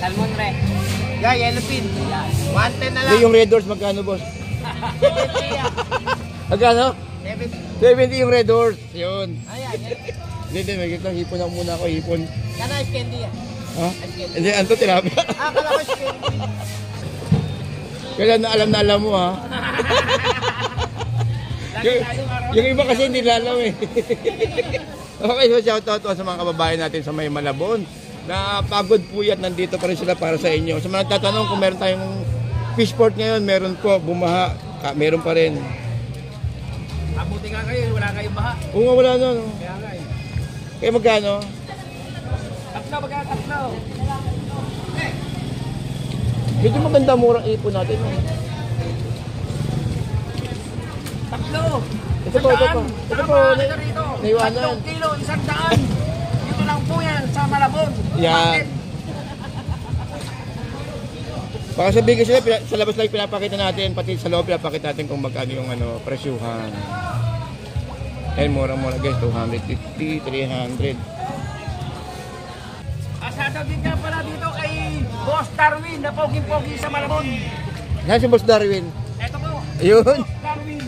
Salmon red. Yeah, yellowfin. 110 na lang. Yung red doors, magkano boss? 70 yan. Magkano? 70. 70 yung red doors. Yun. Ayan. Hindi, may kita. Hipon ako muna ako, hipon. Kana ice candy yan. Ha? Hindi, anto tilapia. Kala ko ice candy. Kaya na alam mo ha. yung iba kasi hindi alam eh. Okay, so shoutout sa mga kababayan natin sa may Malabon. Na pagod puyat, nandito pa rin sila para sa inyo. Sa mga nagtatanong kung meron tayong fishport ngayon, meron po, bumaha, meron pa rin. Mabuti nga kayo, wala kayong baha. Oo nga, wala na. No? Kaya nga eh. Kaya magkano? Tatlo. Medyo maganda murang ipon natin. No? Tatlo. Ito po. Ito po. Naiwanan. 3 kilo, 100. Dito lang po yan sa Malabon. Yan. Baka sabihin ko sila, sa labas lang pinapakita natin, pati sa loob pinapakita natin kung magkano yung presyuhan. Ayan, mura-mura guys, 250, 300. Asado din ka pala dito kay Boss Darwin na pogi-pogi sa Malabon. Yan si Boss Darwin. Ito po. Yun. Darwin.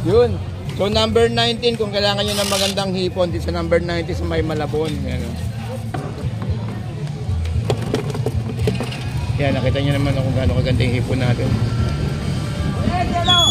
Yun. So number 19, kung kailangan nyo ng magandang hipon, dito sa number 90 sa may Malabon. Yan. Yan, nakita nyo naman kung gaano kaganda yung hipon natin. Yellow.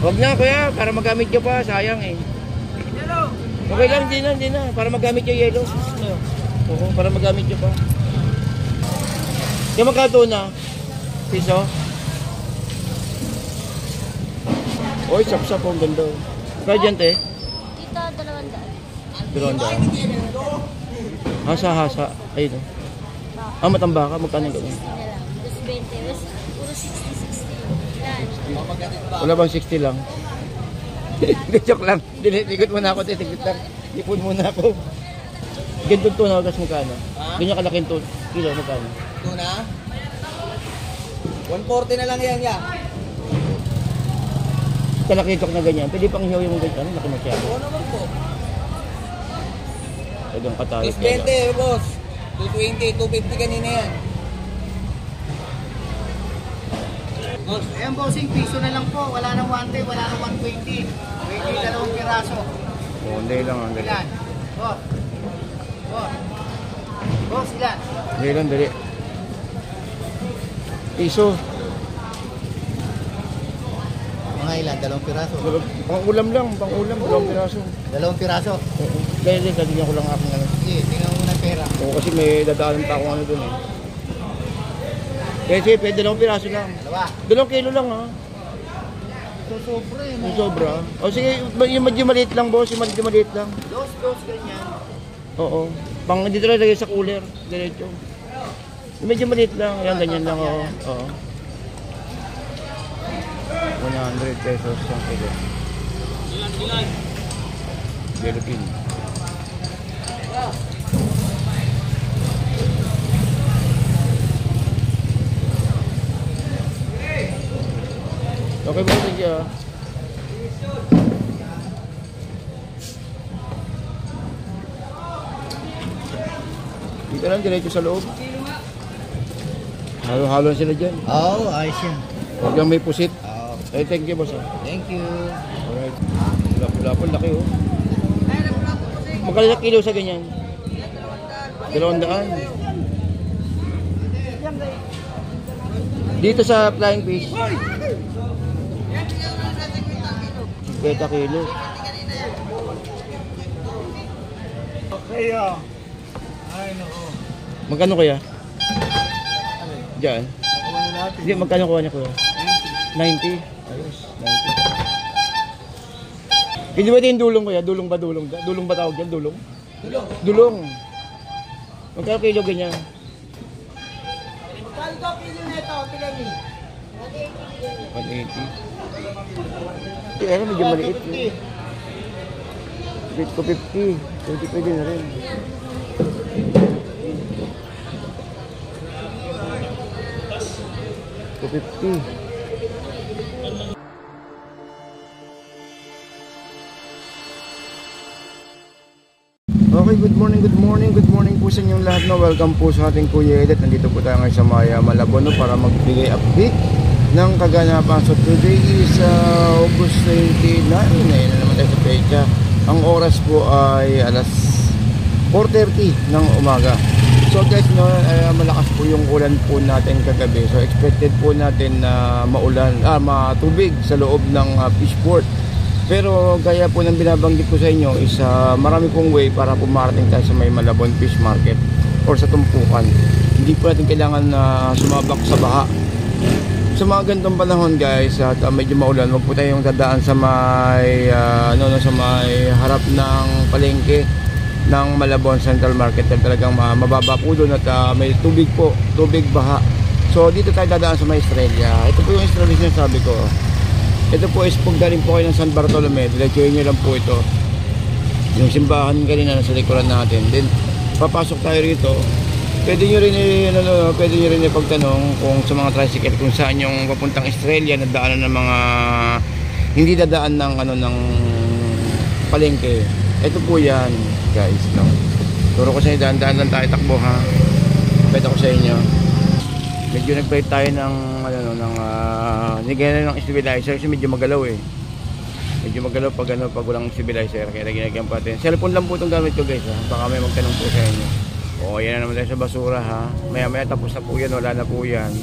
Huwag na kuya, para magamit nyo pa, sayang eh. Yellow. Okay lang, hindi na. Para magamit yung yellow. Oo, para magamit nyo pa. Yung magkato na? Piso? Oy, sap-sap ang ganda. Kaya dyan, te? Dito, 200. 200. Hasa-hasa. Ayun. Matambaka. Magkano yung ganyan? Tapos 20. Puro 60. Yan. Wala bang 60 lang? Joke lang. Ikot muna ako, te. Ikot lang. Ipon muna ako. Ganito tuna, kasi magkano? Ganyan kalaking kilo, magkano? Tuna? 140 na lang yan, ya. Kalakitok na ganyan. Pwede pang hiyaw yung ganyan. Laki masyado. Oo naman po. Tagang katalit. Is 20, boss. 220, 250 kanina yan. Boss, ayan bossing, piso na lang po. Wala nang 110, wala nang 120. 20 2 piraso. Hindi lang. Ilan? Boss. Boss, ilan? Hindi lang, dali. Piso. Mga ilan? 2 piraso. Pang-ulam lang. Pang-ulam. 2 piraso. 2 piraso. Dahil dadagyan ko lang aking ano. Sige, tingnan mo muna yung pera. Oo, kasi may dadaanan pa akong ano dun eh. Kasi pwede 2 piraso lang. 2 kilo lang ha. So, sobra eh. Yung sobra. O sige, yung medyo maliit lang boss. Yung medyo maliit lang. Dos, ganyan. Oo. Pang dito lang lagay sa cooler. Diretso. Yung medyo maliit lang. Yan, ganyan lang. Oo. 100 pesos ang kilo. Ilan? Yellowfin. Okay ba ito siya? Dito lang, diretso sa loob. Halo-halo sila dyan. Oo, ayos yan. Huwag lang may pusit. Thank you boss. Thank you. Alright. Lapo-lapo, laki oh. Magkano sa kilo sa ganyan? 200. Dito sa flying fish. 50 kilo. Okay, oh. Ay, nako. Magkano kaya? Diyan. Hindi, magkano kuha niya kuya? 90. Ayos, 90. Hindi ba ito yung dulong kuya? Dulong ba? Dulong ba tawag yan? Dulong? Dulong. Magkano kilo ganyan? Magkano kilo nito? Pilagi. 180. Kaya medyo maliit. Bit ko 50. 20 pwede na rin. Ko 50. Okay, Good morning po sa inyong lahat. No? Welcome po sa ating Kuya Edit. Nandito po tayo ngayon sa Maya Malabon, no? Para magbigay update ng kaganapan. So today is August 29. Ngayon na naman tayo sa pecha. Ang oras po ay alas 4:30 ng umaga. So guys, no, malakas po yung ulan po natin kagabi. So expected po natin na matubig sa loob ng fishport. Pero gaya po ng binabanggit ko sa inyo is marami pong way para pumarating tayo sa may Malabon Fish Market or sa tumpukan. Hindi po natin kailangan sumabak sa baha. Sa mga ganitong panahon guys at medyo maulan, wag po tayong dadaan sa may sa may harap ng palengke ng Malabon Central Market. Talagang mababa po doon at may tubig baha. So dito tayo dadaan sa may Estrella. Ito po yung Estrella na sabi ko. Ito po is pag galing po kayo ng San Bartolome, diretsuhin nyo lang po ito. Yung simbahan kanina nasa likuran natin. Then papasok tayo rito. Pwede nyo rin ipagtanong kung sa mga tricycle kung saan yung papuntang Estrella na daanan ng mga hindi dadaan ng ng palengke. Ito po yan, guys, no. Turo ko sa inyo, daan lang tayo takbo, ha. Pwede ko sa inyo. Medyo nag-plate tayo ng nigyan ng stabilizer kasi medyo magalaw eh. Medyo magalaw pag walang stabilizer, kaya ginagyan pa natin. Cellphone lang po itong gamit ko guys, ha. Baka may magtanong po sa inyo. O yan na naman tayo sa basura, ha. Maya tapos na po yan, wala na po yan.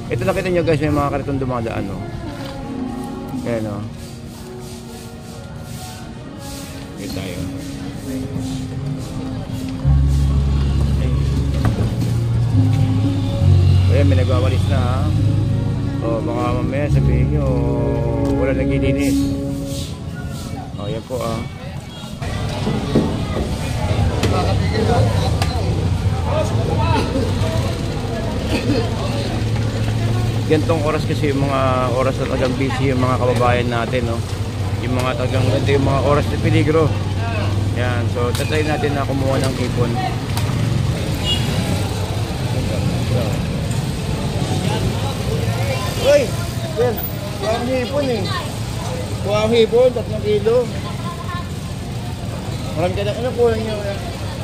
Ito nakita nyo guys, may mga kariton dumadaan, no. Ayan, no. Yan tayo. Ayan, may nagwawalis na, ha. O baka mamaya sabihin nyo wala naglilinis. O yan po, ah. Gantong oras kasi yung mga oras na tagang busy yung mga kababayan natin, no? Yung mga tagang ganito yung mga oras na peligro. Yan, so tatry natin na kumuha ng hipon. Uy! Sir, kuha ang hipon eh. Kuha ang hipon, 3 kilo. Marami ka na. Ano kuha niyo?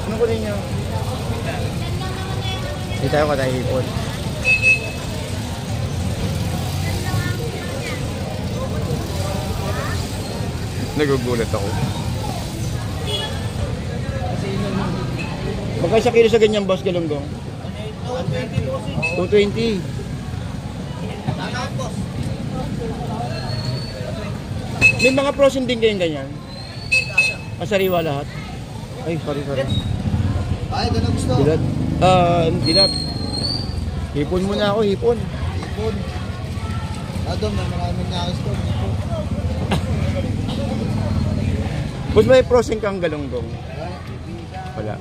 Ano kuha niyo? Hindi tayo katay hipon. Nagugulat ako. Magkano sa kilo sa ganyang boss galunggong? 220. May mga frozen din kayong ganyan? Sariwa lahat? Ay, sorry. Ay, ito na gusto. Dilat. Dilat. Hipon muna ako, hipon. Hipon. Adom, maraming gusto. Hipon. Boss, may frozen kang galunggong? Wala.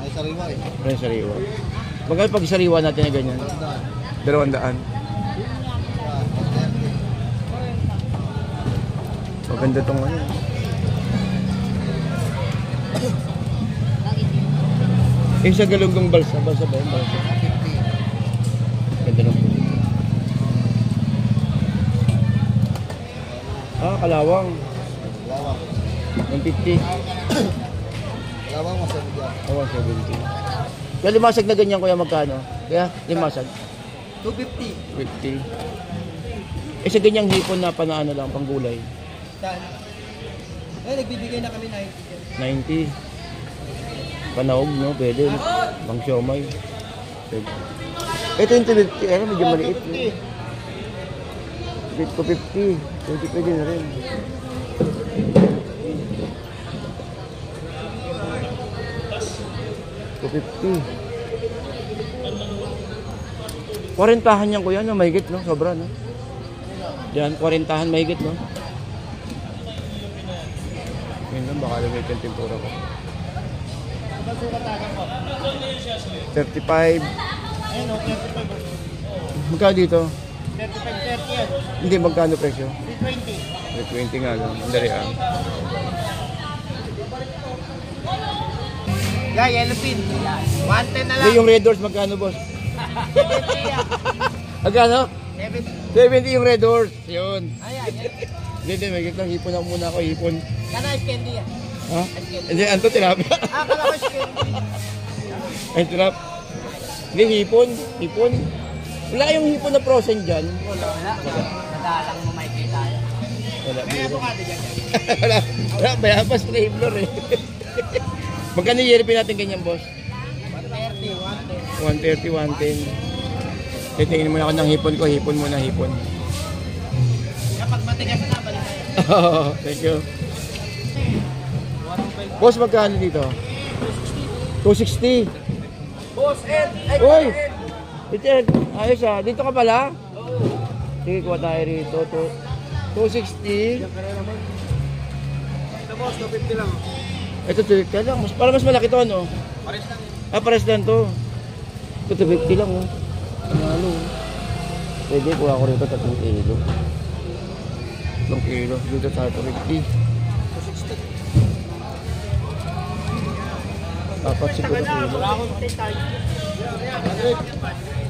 Ay, sariwa eh. Ay, sariwa. Magkano pag sariwa natin na ganyan? 200. Maganda tong ano. Yung sa galunggong balsa ba yun? Balsa. Ganda nung. Kalawang. 150. Kalawang masarap yan. 170. Kaya limasag na ganyan kuya magkano? Kaya limasag? 250. 50. Sa ganyang hipon na panaano lang, panggulay. Nagbibigay na kami 90. Panaog, no? Pwede. Bang siomay. Ito yung 250. Medyo maliit. 250. 20 pwede na rin. $250. 40 yan kuya, no? Mahigit, no? Sobra, no? Diyan, 40 mahigit, no? Yun lang, baka lumit yung tempura ko. 35. Magkano dito? 35-30 yan. Hindi, magkano presyo? 320. 320 nga lang, andali ah. Yellow pin. 110 na lang. Hindi, yung red doors, magkano boss? Magkano? 70 yung red doors. Yun. Ayan. Hindi, may kitang hipon ako muna ako, hipon. Kana candy yan. Ha? Hindi, anto tilapia. Kala ko shrimp. Ay, tilap. Hindi, hipon. Hipon. Wala yung hipon na frozen dyan. Wala. Madalang mo makikita. Wala. Kaya bukado dyan. Wala, bayabas flavor eh. Magkano yung yerpin natin ganyan, boss? 130, 130, 110. Titingin muna ako ng hipon ko. Hipon muna, hipon. Kapag matigas na, balik tayo. Thank you. Boss, magkano dito? 260. Boss, Ed! Uy! Ito, ayos ah. Dito ka pala? Oo. Sige, kuha tayo rito. 260. Ito boss, 250 lang. Ito, 250 lang. Para mas malaki to, no? Pares lang. Pares lang to. Ito, 250 lang, oh. Ano? Pwede, kuha ko rito 3 kilo. 3 kilo. Dito tayo 250. Dapat siguro kilo.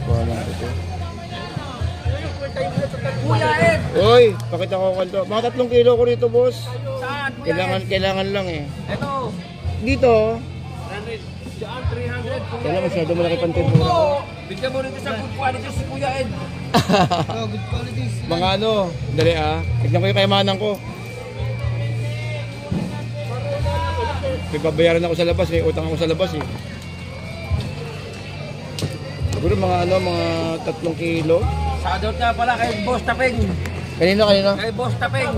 Kuha lang ito. Kuya Ed! Uy, pakita ko kanto. Mga 3 kilo ko rito, boss. Saan? Kuya Ed? Kailangan lang eh. Ito. Dito. 100. Diyan, 300. Kailangan masyado malaki pang tempura ko. Bigyan mo rin sa good quality si Kuya Ed. Good quality. Mga ano, dali ah. Tignan ko yung kayamanan ko. May babayaran ako sa labas, may utang ako sa labas eh. Siguro mga ano, mga 3 kilo. Shoutout nga pala kay Boss Tapeng. Kanino? Kay Boss Tapeng.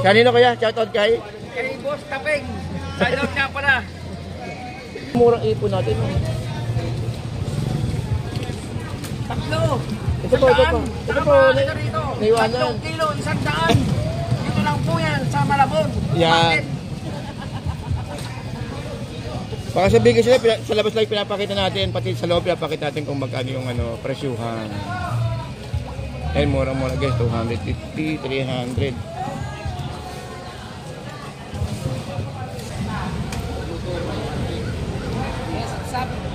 Kanino kaya? Shoutout kay? Kay Boss Tapeng. Shoutout nga pala. Murang ipon natin. Tatlo. Ito po. Ito po. Rito. Naiwanan. 3 kilo, 100. Dito lang po yan sa Malabon. Yan. Baka sabihin sila, sa labas lang pinapakita natin, pati sa loob pinapakita natin kung magkano yung ano, presyuhan. Ayun, mura-mura guys, 250, 300.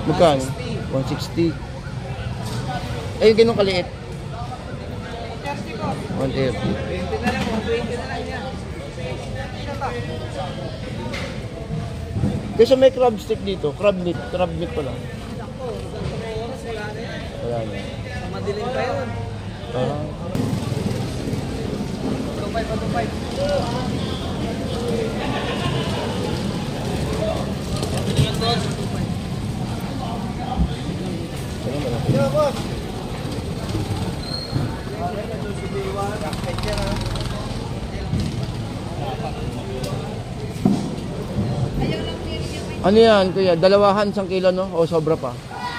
Magkano? 160. Ayun, ganun kaliit. 130. 20 na lang, 120 na lang yan. Kasi may crab stick dito, crab meat pala. Wala na. Madilim pa yun. Ah. Patupay. Yo, boss. Ano yan, kuya? Dalawahan 1 kilo, no? O sobra pa?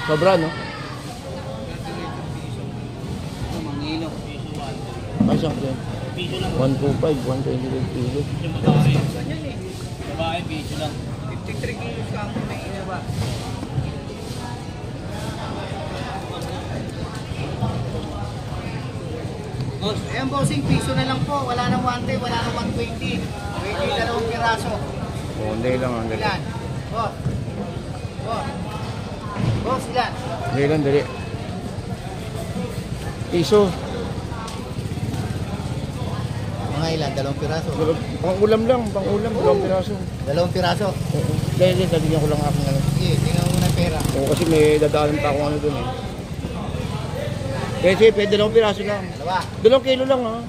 Sobra, no? Mangilo. Ay, siyang kilo. 125, 125 kilo. Babae, piso lang. 53 kilos ka ang ina ba? Boss, ayan bossing, piso na lang po. Wala nang 110, wala nang 120. 20 dalawang piraso. O, hindi lang, hindi Ilan? Boss. Boss, ilan? Hindi lang, dali. Piso. Mga ilan? Dalawang piraso. Pang-ulam lang, pang-ulam, 2 piraso. Dalawang piraso? Oo. Dahil taligyan ko lang aking ano. Sige, tingnan mo na yung pera. Oo, kasi may dadaanan pa akong ano dun eh. Kasi pwede 2 piraso lang. Dalawa. 2 kilo lang ha.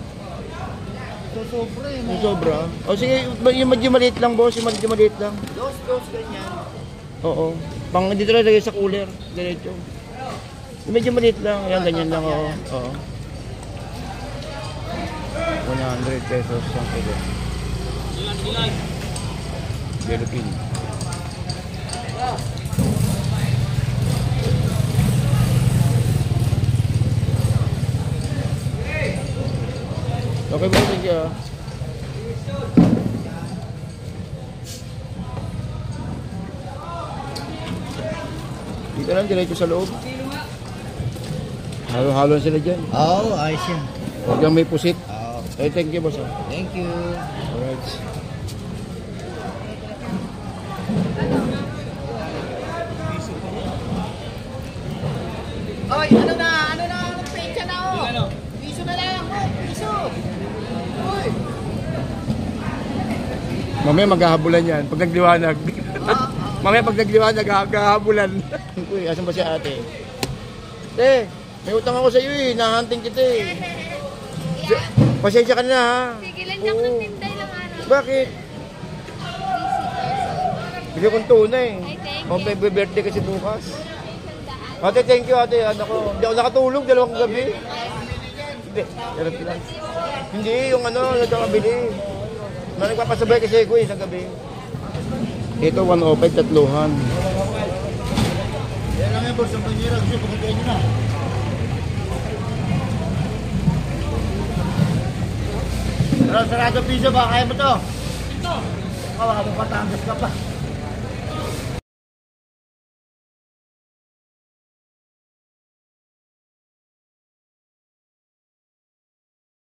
Sobra eh. Yung sobra. O sige, yung medyo maliit lang boss, yung medyo maliit lang. Dos, ganyan. Oo. Pang dito lang lagay sa cooler. Diretso. Yung medyo maliit lang. Yan, ganyan lang oo. Oo. 100 pesos ang kilo. Philippine. Okay ba? Thank you. Dito lang, diretso sa loob. Halo-halo sila dyan. Oo, ayos yan. Huwag lang may pusit. Oo. Ay, thank you, boss. Thank you. Alright. Oy, ano na, anong pecha na oh? Piso na lang, oh, piso. Uy. Mamaya maghahabulan yan. Pag nagliwanag. Mamaya pag nagliwanag, maghahabulan. Uy, asan ba si ate? Te, may utang ako sa iyo eh. Nahahunting kita eh. Pasensya ka na ha. Sige lang ako ng tinday lang araw. Bakit? Bigyan kong tunay. Ay, thank Oh, may birthday kasi bukas. Ate, thank you ate. Hindi ako nakatulog, dalawang gabi. Hindi, yarap lang. Hindi, yung nagkakabili. Nagpapasabay kasi ko sa gabi. Ito, 105, tatluhan. Yan lang yung boss, ang banyera. Gusto, pagkakain nyo na. Sarado piso ba? Kaya mo to? Ito. Kawawa mo Patangas ka pa.